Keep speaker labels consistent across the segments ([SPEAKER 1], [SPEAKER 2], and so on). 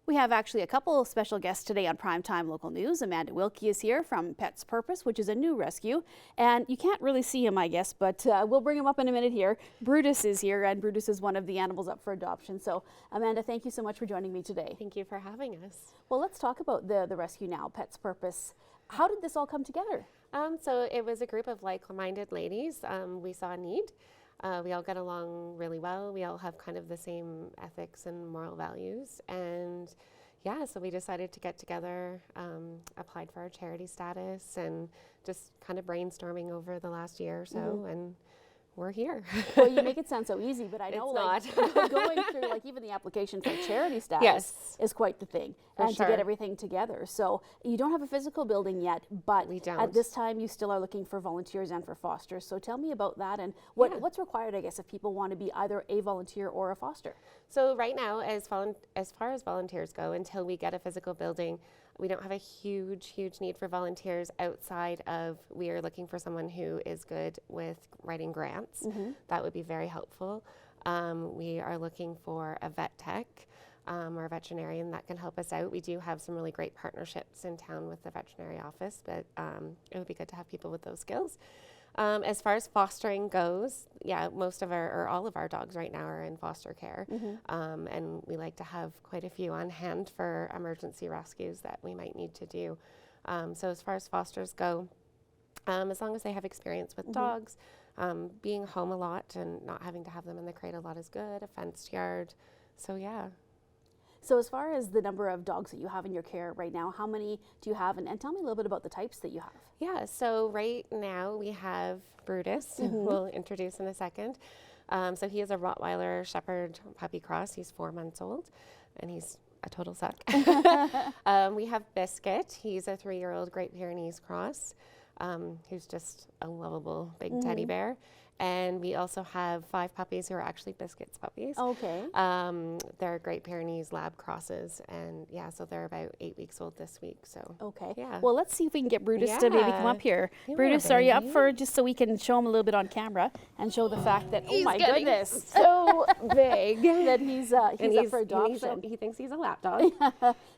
[SPEAKER 1] We have actually a couple of special guests today on Primetime Local News. Amanda Wilkie is here from Pets Purpose, which is a new rescue. And you can't really see him, I guess, but we'll bring him up in a minute here. Brutus is here, and Brutus is one of the animals up for adoption. So, Amanda, thank you so much for joining me today.
[SPEAKER 2] Thank you for having us.
[SPEAKER 1] Well, let's talk about the rescue now, Pets Purpose. How did this all come together?
[SPEAKER 2] So it was a group of like-minded ladies. We saw a need. We all get along really well. We all have kind of the same ethics and moral values. And yeah, so we decided to get together, applied for our charity status, and just kind of brainstorming over the last year or so. And we're here.
[SPEAKER 1] Well, you make it sound so easy, but I know
[SPEAKER 2] it's
[SPEAKER 1] like going through like even the application for charity status
[SPEAKER 2] Yes.
[SPEAKER 1] is quite the thing,
[SPEAKER 2] For
[SPEAKER 1] and
[SPEAKER 2] sure.
[SPEAKER 1] to get everything together. So you don't have a physical building yet, but
[SPEAKER 2] We
[SPEAKER 1] at
[SPEAKER 2] don't.
[SPEAKER 1] this time you still are looking for volunteers and for fosters. So tell me about that and what's required, I guess, if people want to be either a volunteer or a foster.
[SPEAKER 2] So right now, as far as volunteers go, until we get a physical building, we don't have a huge need for volunteers outside of we are looking for someone who is good with writing grants. That would be very helpful. We are looking for a vet tech or a veterinarian that can help us out. We do have some really great partnerships in town with the veterinary office, but it would be good to have people with those skills. As far as fostering goes, yeah, most of or all of our dogs right now are in foster care. And we like to have quite a few on hand for emergency rescues that we might need to do. So as far as fosters go, as long as they have experience with dogs, being home a lot and not having to have them in the crate a lot is good, a fenced yard. So yeah.
[SPEAKER 1] So as far as the number of dogs that you have in your care right now, how many do you have? And tell me a little bit about the types that you have.
[SPEAKER 2] Yeah, so right now we have Brutus, who we'll introduce in a second. So he is a Rottweiler Shepherd puppy cross. He's 4 months old, and he's a total suck. We have Biscuit. He's a 3-year-old Great Pyrenees cross, who's just a lovable big teddy bear. And we also have 5 puppies who are actually Biscuit's puppies.
[SPEAKER 1] Okay.
[SPEAKER 2] They're Great Pyrenees lab crosses, and yeah, so they're about 8 weeks old this week. So
[SPEAKER 1] okay.
[SPEAKER 2] yeah.
[SPEAKER 1] Well, let's see if we can get Brutus to maybe come up here.
[SPEAKER 2] Come
[SPEAKER 1] Brutus,
[SPEAKER 2] here,
[SPEAKER 1] are you up
[SPEAKER 2] baby.
[SPEAKER 1] for just so we can show him a little bit on camera and show the fact that
[SPEAKER 2] He's
[SPEAKER 1] oh my
[SPEAKER 2] getting
[SPEAKER 1] goodness,
[SPEAKER 2] so big
[SPEAKER 1] that he's up for adoption.
[SPEAKER 2] He thinks he's a lap dog.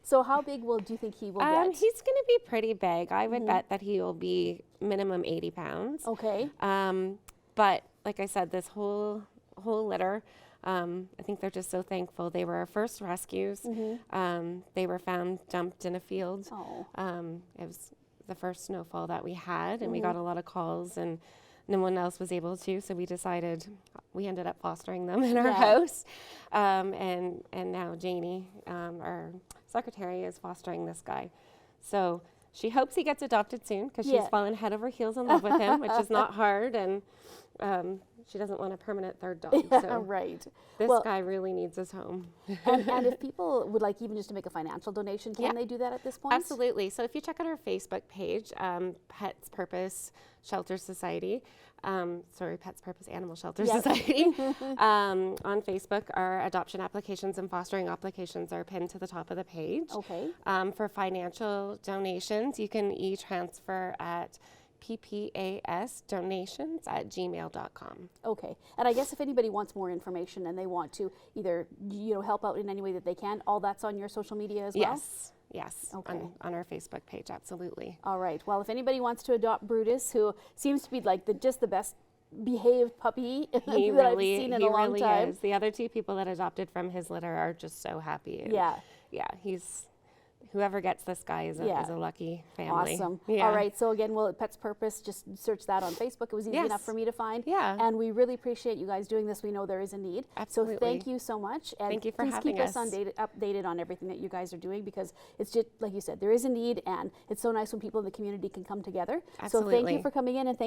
[SPEAKER 1] So how big do you think he will get?
[SPEAKER 2] He's going to be pretty big. I would bet that he will be minimum 80 pounds.
[SPEAKER 1] Okay.
[SPEAKER 2] But like I said, this whole litter, I think they're just so thankful. They were our first rescues. They were found dumped in a field.
[SPEAKER 1] Oh.
[SPEAKER 2] It was the first snowfall that we had, and we got a lot of calls, and no one else was able to, so we ended up fostering them in our house. And now Janie, our secretary, is fostering this guy. So she hopes he gets adopted soon because she's fallen head over heels in love with him, which is not hard, and she doesn't want a permanent third dog. So
[SPEAKER 1] Right.
[SPEAKER 2] this guy really needs his home.
[SPEAKER 1] and if people would like even just to make a financial donation, can they do that at this point?
[SPEAKER 2] Absolutely. So if you check out our Facebook page, Pets Purpose Shelter Society, Pets Purpose Animal Shelter Society, on Facebook, our adoption applications and fostering applications are pinned to the top of the page.
[SPEAKER 1] Okay.
[SPEAKER 2] For financial donations, you can e-transfer at ppasdonations@gmail.com.
[SPEAKER 1] Okay. And I guess if anybody wants more information and they want to either help out in any way that they can, all that's on your social media as well?
[SPEAKER 2] Yes,
[SPEAKER 1] Okay.
[SPEAKER 2] on our Facebook page, absolutely.
[SPEAKER 1] All right. Well, if anybody wants to adopt Brutus, who seems to be like just the best behaved puppy that I've seen in a long time.
[SPEAKER 2] Is. The other 2 people that adopted from his litter are just so happy. And yeah, whoever gets this guy is a lucky family.
[SPEAKER 1] Awesome.
[SPEAKER 2] Yeah.
[SPEAKER 1] All right. So again, Pets Purpose, just search that on Facebook. It was easy enough for me to find.
[SPEAKER 2] Yeah.
[SPEAKER 1] And we really appreciate you guys doing this. We know there is a need.
[SPEAKER 2] Absolutely.
[SPEAKER 1] So thank you so much. And
[SPEAKER 2] thank you for
[SPEAKER 1] please
[SPEAKER 2] having
[SPEAKER 1] keep
[SPEAKER 2] us.
[SPEAKER 1] updated on everything that you guys are doing, because it's just, like you said, there is a need, and it's so nice when people in the community can come together.
[SPEAKER 2] Absolutely.
[SPEAKER 1] So thank you for coming in, and thank